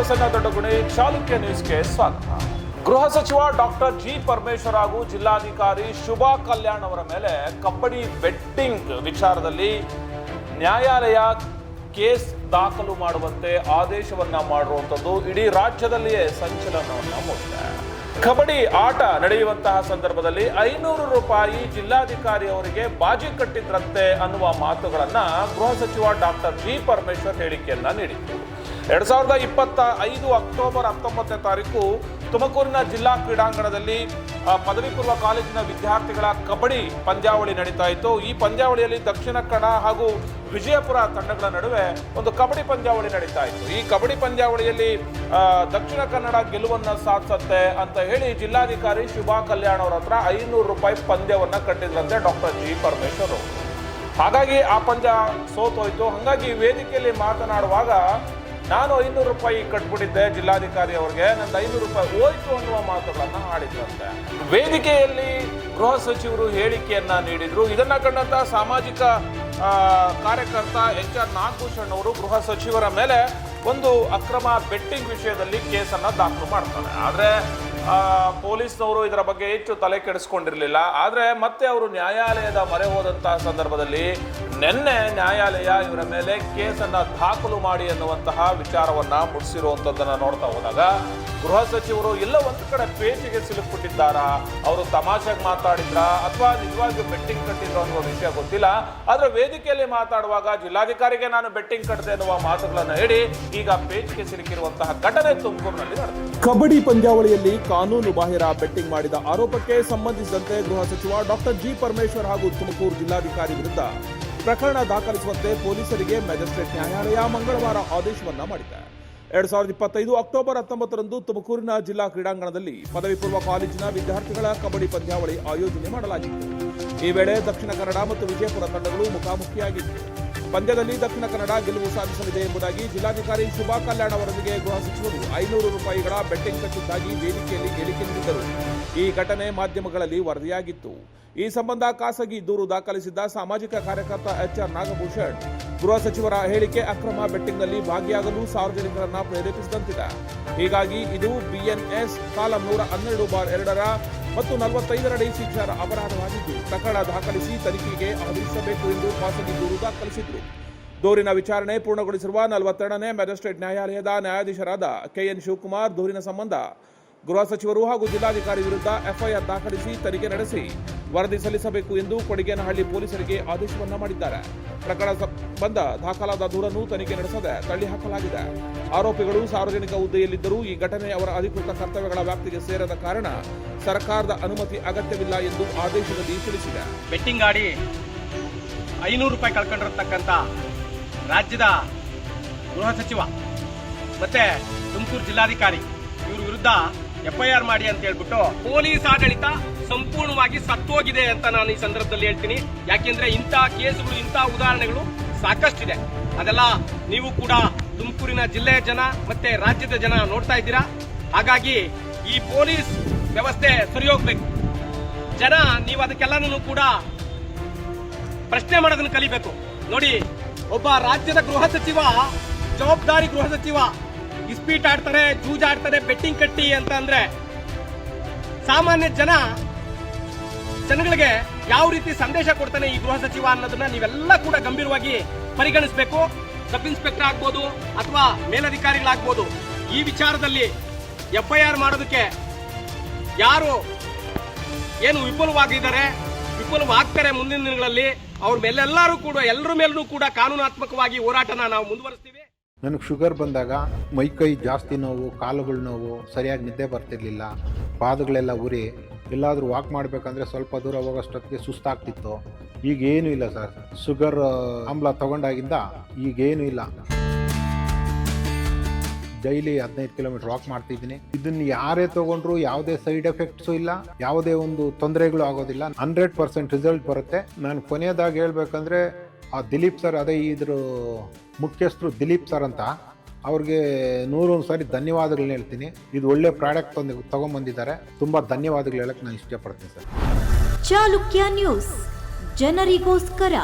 ಪ್ರಸನ್ನ ದೊಡ್ಡಗುಣಿ, ಚಾಲುಕ್ಯ ನ್ಯೂಸ್ಗೆ ಸ್ವಾಗತ. ಗೃಹ ಸಚಿವ ಡಾಕ್ಟರ್ ಜಿ ಪರಮೇಶ್ವರ್ ಹಾಗೂ ಜಿಲ್ಲಾಧಿಕಾರಿ ಶುಭಾ ಕಲ್ಯಾಣ್ ಅವರ ಮೇಲೆ ಕಬಡ್ಡಿ ಬೆಟ್ಟಿಂಗ್ ವಿಚಾರದಲ್ಲಿ ನ್ಯಾಯಾಲಯ ಕೇಸ್ ದಾಖಲು ಮಾಡುವಂತೆ ಆದೇಶವನ್ನ ಮಾಡಿರುವಂಥದ್ದು ಇಡೀ ರಾಜ್ಯದಲ್ಲಿಯೇ ಸಂಚಲನವನ್ನ ಮೂಡಿದೆ. ಕಬಡ್ಡಿ ಆಟ ನಡೆಯುವಂತಹ ಸಂದರ್ಭದಲ್ಲಿ 500 ರೂಪಾಯಿ ಜಿಲ್ಲಾಧಿಕಾರಿ ಅವರಿಗೆ ಬಾಜಿ ಕಟ್ಟಿದ್ರಂತೆ ಅನ್ನುವ ಮಾತುಗಳನ್ನ ಗೃಹ ಸಚಿವ ಡಾಕ್ಟರ್ ಜಿ ಪರಮೇಶ್ವರ್ ಹೇಳಿಕೆಯನ್ನ ನೀಡಿದರು. 2025 ಅಕ್ಟೋಬರ್ 19ನೇ ತಾರೀಕು ತುಮಕೂರಿನ ಜಿಲ್ಲಾ ಕ್ರೀಡಾಂಗಣದಲ್ಲಿ ಪದವಿ ಪೂರ್ವ ಕಾಲೇಜಿನ ವಿದ್ಯಾರ್ಥಿಗಳ ಕಬಡ್ಡಿ ಪಂದ್ಯಾವಳಿ ನಡೀತಾ ಇತ್ತು. ಈ ಪಂದ್ಯಾವಳಿಯಲ್ಲಿ ದಕ್ಷಿಣ ಕನ್ನಡ ಹಾಗೂ ವಿಜಯಪುರ ತಂಡಗಳ ನಡುವೆ ಒಂದು ಕಬಡ್ಡಿ ಪಂದ್ಯಾವಳಿ ನಡೀತಾ ಇತ್ತು. ಈ ಕಬಡ್ಡಿ ಪಂದ್ಯಾವಳಿಯಲ್ಲಿ ದಕ್ಷಿಣ ಕನ್ನಡ ಗೆಲುವನ್ನ ಸಾಧಿಸುತ್ತೆ ಅಂತ ಹೇಳಿ ಜಿಲ್ಲಾಧಿಕಾರಿ ಶುಭಾ ಕಲ್ಯಾಣ್ ಅವರ ಹತ್ರ 500 ರೂಪಾಯಿ ಪಂದ್ಯವನ್ನ ಕಟ್ಟಿದ್ರಂತೆ ಡಾಕ್ಟರ್ ಜಿ ಪರಮೇಶ್ವರ್ ಅವರು. ಹಾಗಾಗಿ ಆ ಪಂದ್ಯ ಸೋತೋಯ್ತು. ಹಾಗಾಗಿ ವೇದಿಕೆಯಲ್ಲಿ ಮಾತನಾಡುವಾಗ ನಾನು 500 ರೂಪಾಯಿ ಕಟ್ಬಿಟ್ಟಿದ್ದೆ ಜಿಲ್ಲಾಧಿಕಾರಿ ಅವರಿಗೆ, ನಂದು 500 ರೂಪಾಯಿ ಹೋಯ್ತು ಅನ್ನುವ ಮಾತುಗಳನ್ನ ಆಡಿದ್ರಂತೆ. ವೇದಿಕೆಯಲ್ಲಿ ಗೃಹ ಸಚಿವರು ಹೇಳಿಕೆಯನ್ನ ನೀಡಿದ್ರು. ಇದನ್ನ ಕಂಡಂತ ಸಾಮಾಜಿಕ ಕಾರ್ಯಕರ್ತ HR ನಾಗಭೂಷಣ್ ಅವರು ಗೃಹ ಸಚಿವರ ಮೇಲೆ ಒಂದು ಅಕ್ರಮ ಬೆಟ್ಟಿಂಗ್ ವಿಷಯದಲ್ಲಿ ಕೇಸನ್ನ ದಾಖಲು ಮಾಡ್ತಾರೆ. ಆದ್ರೆ ಪೊಲೀಸ್ನವರು ಇದರ ಬಗ್ಗೆ ಹೆಚ್ಚು ತಲೆ ಕೆಡಿಸ್ಕೊಂಡಿರಲಿಲ್ಲ. ಆದರೆ ಮತ್ತೆ ಅವರು ನ್ಯಾಯಾಲಯದ ಮೊರೆ ಹೋದಂತಹ ಸಂದರ್ಭದಲ್ಲಿ ನಿನ್ನೆ ನ್ಯಾಯಾಲಯ ಇವರ ಮೇಲೆ ಕೇಸನ್ನ ದಾಖಲು ಮಾಡಿ ಅನ್ನುವಂತಹ ವಿಚಾರವನ್ನ ಮುಟ್ಟಿಸಿರುವಂಥದ್ದನ್ನ ನೋಡ್ತಾ ಹೋದಾಗ ಗೃಹ ಸಚಿವರು ಎಲ್ಲ ಒಂದು ಕಡೆ ಪೇಚಿಗೆ ಸಿಲುಕ್ಬಿಟ್ಟಿದ್ದಾರಾ, ಅವರು ತಮಾಷೆಗೆ ಮಾತಾಡಿದ್ರ ಅಥವಾ ನಿಜವಾಗಿಯೂ ಬೆಟ್ಟಿಂಗ್ ಕಟ್ಟಿದ್ರು ಅನ್ನುವ ವಿಷಯ ಗೊತ್ತಿಲ್ಲ. ಆದ್ರೆ ವೇದಿಕೆಯಲ್ಲಿ ಮಾತಾಡುವಾಗ ಜಿಲ್ಲಾಧಿಕಾರಿಗೆ ನಾನು ಬೆಟ್ಟಿಂಗ್ ಕಟ್ಟಿದೆ ಎನ್ನುವ ಮಾತುಗಳನ್ನ ಹೇಳಿ ಈಗ ಪೇಚಿಗೆ ಸಿಲುಕಿರುವಂತಹ ಘಟನೆ ತುಮಕೂರಿನಲ್ಲಿ ನಡೆದಿದೆ. ಕಬಡ್ಡಿ ಪಂದ್ಯಾವಳಿಯಲ್ಲಿ ಕಾನೂನು ಬಾಹಿರ ಬೆಟ್ಟಿಂಗ್ ಮಾಡಿದ ಆರೋಪಕ್ಕೆ ಸಂಬಂಧಿಸಿದಂತೆ ಗೃಹ ಸಚಿವ ಡಾಕ್ಟರ್ ಜಿ ಪರಮೇಶ್ವರ್ ಹಾಗೂ ತುಮಕೂರು ಜಿಲ್ಲಾಧಿಕಾರಿ ವಿರುದ್ಧ ಪ್ರಕರಣ ದಾಖಲಿಸುವಂತೆ ಪೊಲೀಸರಿಗೆ ಮ್ಯಾಜಿಸ್ಟ್ರೇಟ್ ನ್ಯಾಯಾಲಯ ಮಂಗಳವಾರ ಆದೇಶವನ್ನ ಮಾಡಿದೆ. 2025 ಅಕ್ಟೋಬರ್ 19ರಂದು ತುಮಕೂರಿನ ಜಿಲ್ಲಾ ಕ್ರೀಡಾಂಗಣದಲ್ಲಿ ಪದವಿ ಪೂರ್ವ ಕಾಲೇಜಿನ ವಿದ್ಯಾರ್ಥಿಗಳ ಕಬಡ್ಡಿ ಪಂದ್ಯಾವಳಿ ಆಯೋಜನೆ ಮಾಡಲಾಗಿತ್ತು. ಈ ವೇಳೆ ದಕ್ಷಿಣ ಕನ್ನಡ ಮತ್ತು ವಿಜಯಪುರ ತಂಡಗಳು ಮುಖಾಮುಖಿಯಾಗಿತ್ತು. ಪಂದ್ಯದಲ್ಲಿ ದಕ್ಷಿಣ ಕನ್ನಡ ಗೆಲುವು ಸಾಧಿಸಲಿದೆ ಎಂಬುದಾಗಿ ಜಿಲ್ಲಾಧಿಕಾರಿ ಶುಭಾ ಕಲ್ಯಾಣ್ ಅವರೊಂದಿಗೆ ಗೃಹ ಸಚಿವರು 500 ರೂಪಾಯಿಗಳ ಬೆಟ್ಟಿಂಗ್ ಕಟ್ಟಿದ್ದಾಗಿ ವೇದಿಕೆಯಲ್ಲಿ ಹೇಳಿಕೆ ನೀಡಿದ್ದರು. ಈ ಘಟನೆ ಮಾಧ್ಯಮಗಳಲ್ಲಿ ವರದಿಯಾಗಿತ್ತು. ಈ ಸಂಬಂಧ ಖಾಸಗಿ ದೂರು ದಾಖಲಿಸಿದ್ದ ಸಾಮಾಜಿಕ ಕಾರ್ಯಕರ್ತ HR ನಾಗಭೂಷಣ್ ಗೃಹ ಸಚಿವರ ಹೇಳಿಕೆ ಅಕ್ರಮ ಬೆಟ್ಟಿಂಗ್ನಲ್ಲಿ ಭಾಗಿಯಾಗಲು ಸಾರ್ವಜನಿಕರನ್ನ ಪ್ರೇರೇಪಿಸಿದಂತಿದೆ. ಹೀಗಾಗಿ ಇದು BNS ಕಾಲಂ 112/2 ಮತ್ತು 45ರಡಿ ಶಿಕ್ಷಾರ್ಹ ಅಪರಾಧವಾಗಿದ್ದು ಪ್ರಕರಣ ದಾಖಲಿಸಿ ತನಿಖೆಗೆ ಆದೇಶಿಸಬೇಕು ಎಂದು ಖಾಸಗಿ ದೂರು ದಾಖಲಿಸಿದ್ರು. ದೂರಿನ ವಿಚಾರಣೆ ಪೂರ್ಣಗೊಳಿಸಿರುವ 42ನೇ ಮ್ಯಾಜಿಸ್ಟ್ರೇಟ್ ನ್ಯಾಯಾಲಯದ ನ್ಯಾಯಾಧೀಶರಾದ KN ಶಿವಕುಮಾರ್ ದೂರಿನ ಸಂಬಂಧ ಗೃಹ ಸಚಿವರು ಹಾಗೂ ಜಿಲ್ಲಾಧಿಕಾರಿ ವಿರುದ್ಧ FIR ದಾಖಲಿಸಿ ತನಿಖೆ ನಡೆಸಿ ವರದಿ ಸಲ್ಲಿಸಬೇಕು ಎಂದು ಕೊಡಿಗೇನಹಳ್ಳಿ ಪೊಲೀಸರಿಗೆ ಆದೇಶವನ್ನ ಮಾಡಿದ್ದಾರೆ. ಪ್ರಕರಣ ಸಂಬಂಧ ದಾಖಲಾದ ದೂರನ್ನು ತನಿಖೆ ನಡೆಸದೆ ತಳ್ಳಿಹಾಕಲಾಗಿದೆ. ಆರೋಪಿಗಳು ಸಾರ್ವಜನಿಕ ಹುದ್ದೆಯಲ್ಲಿದ್ದರೂ ಈ ಘಟನೆ ಅವರ ಅಧಿಕೃತ ಕರ್ತವ್ಯಗಳ ವ್ಯಾಪ್ತಿಗೆ ಸೇರದ ಕಾರಣ ಸರ್ಕಾರದ ಅನುಮತಿ ಅಗತ್ಯವಿಲ್ಲ ಎಂದು ಆದೇಶದಲ್ಲಿ ತಿಳಿಸಿದೆ. ಬೆಟ್ಟಿಂಗ್ ಆಡಿ 500 ರೂಪಾಯಿ ಕಳ್ಕೊಂಡಿರತಕ್ಕಂಥ ರಾಜ್ಯದ ಗೃಹ ಸಚಿವ ಮತ್ತೆ ತುಮಕೂರು ಜಿಲ್ಲಾಧಿಕಾರಿ ಇವ್ರ ವಿರುದ್ಧ FIR ಮಾಡಿ ಅಂತ ಹೇಳ್ಬಿಟ್ಟು ಪೊಲೀಸ್ ಆಡಳಿತ ಸಂಪೂರ್ಣವಾಗಿ ಸತ್ತೋಗಿದೆ ಅಂತ ನಾನು ಈ ಸಂದರ್ಭದಲ್ಲಿ ಹೇಳ್ತೀನಿ. ಯಾಕೆಂದ್ರೆ ಇಂಥ ಕೇಸುಗಳು, ಇಂಥ ಉದಾಹರಣೆಗಳು ಸಾಕಷ್ಟಿದೆ. ಅದೆಲ್ಲ ನೀವು ಕೂಡ ತುಮಕೂರಿನ ಜಿಲ್ಲೆಯ ಜನ ಮತ್ತೆ ರಾಜ್ಯದ ಜನ ನೋಡ್ತಾ ಇದ್ದೀರಾ. ಹಾಗಾಗಿ ಈ ಪೊಲೀಸ್ ವ್ಯವಸ್ಥೆ ಸರಿ ಹೋಗ್ಬೇಕು. ಜನ ನೀವು ಅದಕ್ಕೆಲ್ಲನೂ ಕೂಡ ಪ್ರಶ್ನೆ ಮಾಡೋದನ್ನು ಕಲಿಬೇಕು. ನೋಡಿ, ಒಬ್ಬ ರಾಜ್ಯದ ಗೃಹ ಸಚಿವ, ಜವಾಬ್ದಾರಿ ಗೃಹ ಸಚಿವ ಇಸ್ಪೀಟ್ ಆಡ್ತಾರೆ, ಜೂಜಾಡ್ತಾರೆ, ಬೆಟ್ಟಿಂಗ್ ಕಟ್ಟಿ ಅಂತ ಅಂದ್ರೆ ಸಾಮಾನ್ಯ ಜನಗಳಿಗೆ ಯಾವ ರೀತಿ ಸಂದೇಶ ಕೊಡ್ತಾನೆ ಈ ಗೃಹ ಸಚಿವ ಅನ್ನೋದನ್ನ ನೀವೆಲ್ಲ ಕೂಡ ಗಂಭೀರವಾಗಿ ಪರಿಗಣಿಸಬೇಕು. ಸಬ್ ಇನ್ಸ್ಪೆಕ್ಟರ್ ಆಗ್ಬೋದು ಅಥವಾ ಮೇಲಧಿಕಾರಿಗಳಾಗ್ಬೋದು, ಈ ವಿಚಾರದಲ್ಲಿ FIR ಮಾಡೋದಕ್ಕೆ ಯಾರು ಏನು ವಿಫಲವಾಗ್ತಾರೆ ಮುಂದಿನ ದಿನಗಳಲ್ಲಿ ಅವ್ರ ಮೇಲೆಲ್ಲರೂ ಕೂಡ ಎಲ್ಲರ ಮೇಲೂ ಕೂಡ ಕಾನೂನಾತ್ಮಕವಾಗಿ ಹೋರಾಟನ ನಾವು ಮುಂದುವರಿಸ್ತೀವಿ. ನನಗೆ ಶುಗರ್ ಬಂದಾಗ ಮೈಕೈ ಜಾಸ್ತಿ ನೋವು, ಕಾಲುಗಳ ನೋವು, ಸರಿಯಾಗಿ ನಿದ್ದೆ ಬರ್ತಿರ್ಲಿಲ್ಲ, ಪಾದಗಳೆಲ್ಲ ಉರಿ, ಎಲ್ಲಾದರೂ ವಾಕ್ ಮಾಡಬೇಕಂದ್ರೆ ಸ್ವಲ್ಪ ದೂರ ಹೋಗೋಷ್ಟೊತ್ತಿಗೆ ಸುಸ್ತಾಗ್ತಿತ್ತು. ಈಗೇನೂ ಇಲ್ಲ ಸರ್. ಶುಗರ್ ಆಮ್ಲ ತಗೊಂಡಾಗಿಂದ ಈಗೇನೂ ಇಲ್ಲ. ಡೈಲಿ 15 ಕಿಲೋಮೀಟರ್ ವಾಕ್ ಮಾಡ್ತಿದ್ದೀನಿ. ಇದನ್ನು ಯಾರೇ ತಗೊಂಡ್ರು ಯಾವುದೇ ಸೈಡ್ ಎಫೆಕ್ಟ್ಸು ಇಲ್ಲ, ಯಾವುದೇ ಒಂದು ತೊಂದರೆಗಳು ಆಗೋದಿಲ್ಲ. 100% ರಿಸಲ್ಟ್ ಬರುತ್ತೆ. ನಾನು ಕೊನೆಯದಾಗಿ ಹೇಳ್ಬೇಕಂದ್ರೆ ಆ ದಿಲೀಪ್ ಸರ್, ಅದೇ ಇದ್ರ ಮುಖ್ಯಸ್ಥರು ದಿಲೀಪ್ ಸರ್ ಅಂತ, ಅವ್ರಿಗೆ 101 ಸಾರಿ ಧನ್ಯವಾದಗಳನ್ನ ಹೇಳ್ತೀನಿ. ಇದು ಒಳ್ಳೆ ಪ್ರಾಡಕ್ಟ್ ತಗೊಂಡ್ಬಂದಿದ್ದಾರೆ. ತುಂಬ ಧನ್ಯವಾದಗಳು ಹೇಳಕ್ಕೆ ನಾನು ಇಷ್ಟಪಡ್ತೀನಿ ಸರ್. ಚಾಲುಕ್ಯ ನ್ಯೂಸ್, ಜನರಿಗೋಸ್ಕರ.